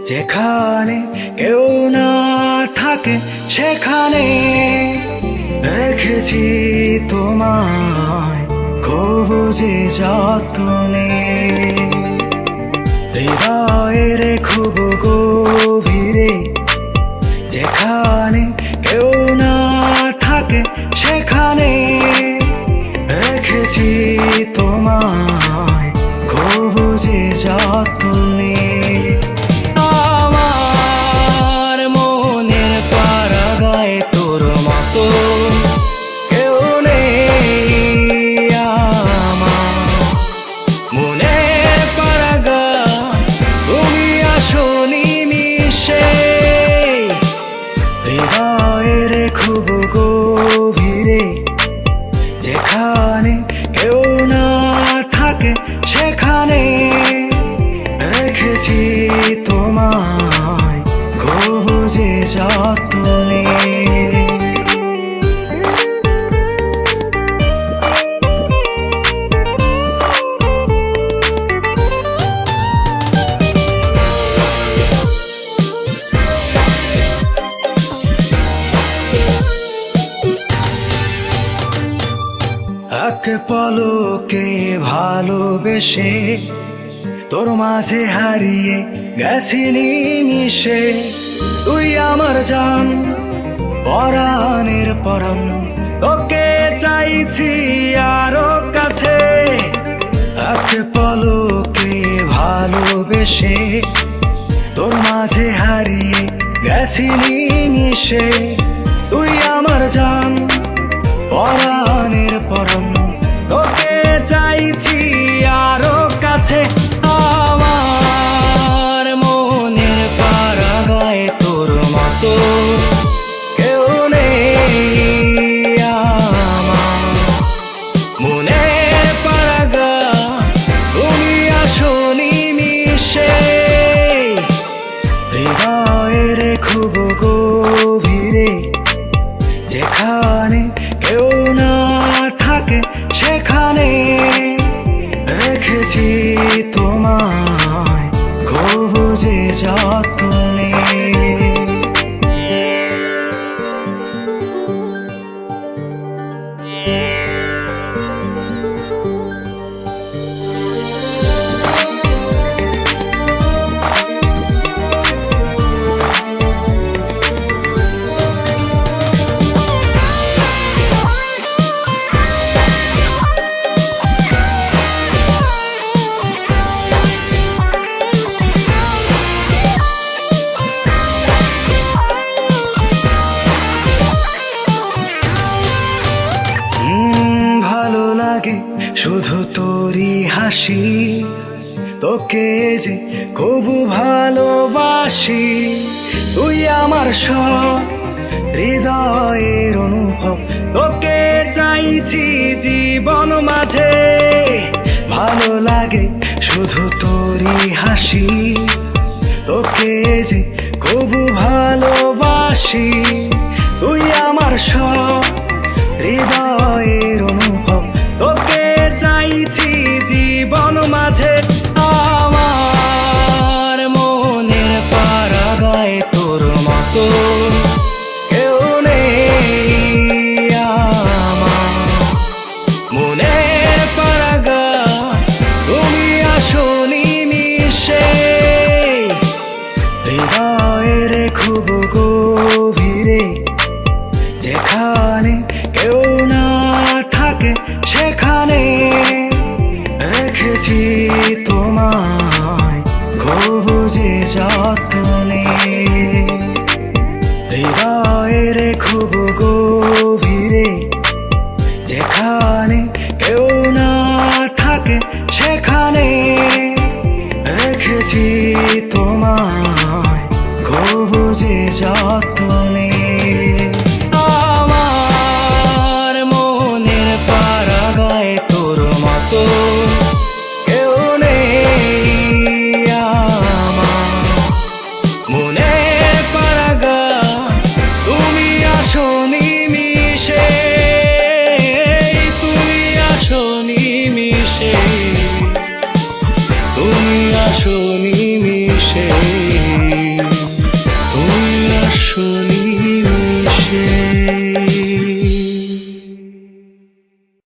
যেখানে কেউ না থাকে সেখানে রেখেছি তোমায় খুব যে যত্নে। হৃদয়ের খুব গভীরে যেখানে কেউ না থাকে সেখানে রেখেছি তোমায় খুব যে যত্নে। আমার মনের পারাগায় তোর মতো কেউ নেই, আমার মনের পারাগায় তুমি আসনি মিশে। হৃদয়ের খুব গভীরে যেখানে কেউ না থাকে সেখানে রেখেছি তোমায় খুব যে যত্নে। এক পলকে ভালোবেসে তোর মাঝে হারিয়ে গেছি নিমিশে। তুই আমার জান, পরাণের পরাণ, তোকে চাইছি আরো কাছে। এক পলকে ভালোবেসে তোর মাঝে হারিয়ে গেছি নিমিশে। তুই আমার জান, পরাণের পরাণ, তোকে চাইছি আরো কাছে। আমার মনের পারাগায় তোর মতো কেউ নেই, আমার মনের পারাগায় তুমি আসনি মিশে। হৃদয়ের খুব গভীরে যেখানে কেউ না থাকে সেখানে রেখেছি তোমায় খুব যে যত্নে। শুধু তোরই হাসি, তোকে যে খুব ভালোবাসি। তুই আমার সব হৃদয়ের অনুভব, তোকে চাইছি জীবন মাঝে। ভালো লাগে শুধু তোরই হাসি, তোকে যে খুব ভালোবাসি। তুই আমার সব হৃদয়ের অনুভব, তোকে চাইছি জীবন মাঝে। আমার মনের পারাগায় তোর মতো কেউ নেই, আমার মনের পারাগায় তুমি আসনি মিশে। হৃদয়ের খুব গভীরে যেখানে কেউ না থাকে সেখানে রেখেছি তোমায় খুব যে যত্নে। হৃদয়ের খুব গভীরে যেখানে কেউ না থাকে সেখানে রেখেছি তোমায় খুব যে যত্নে।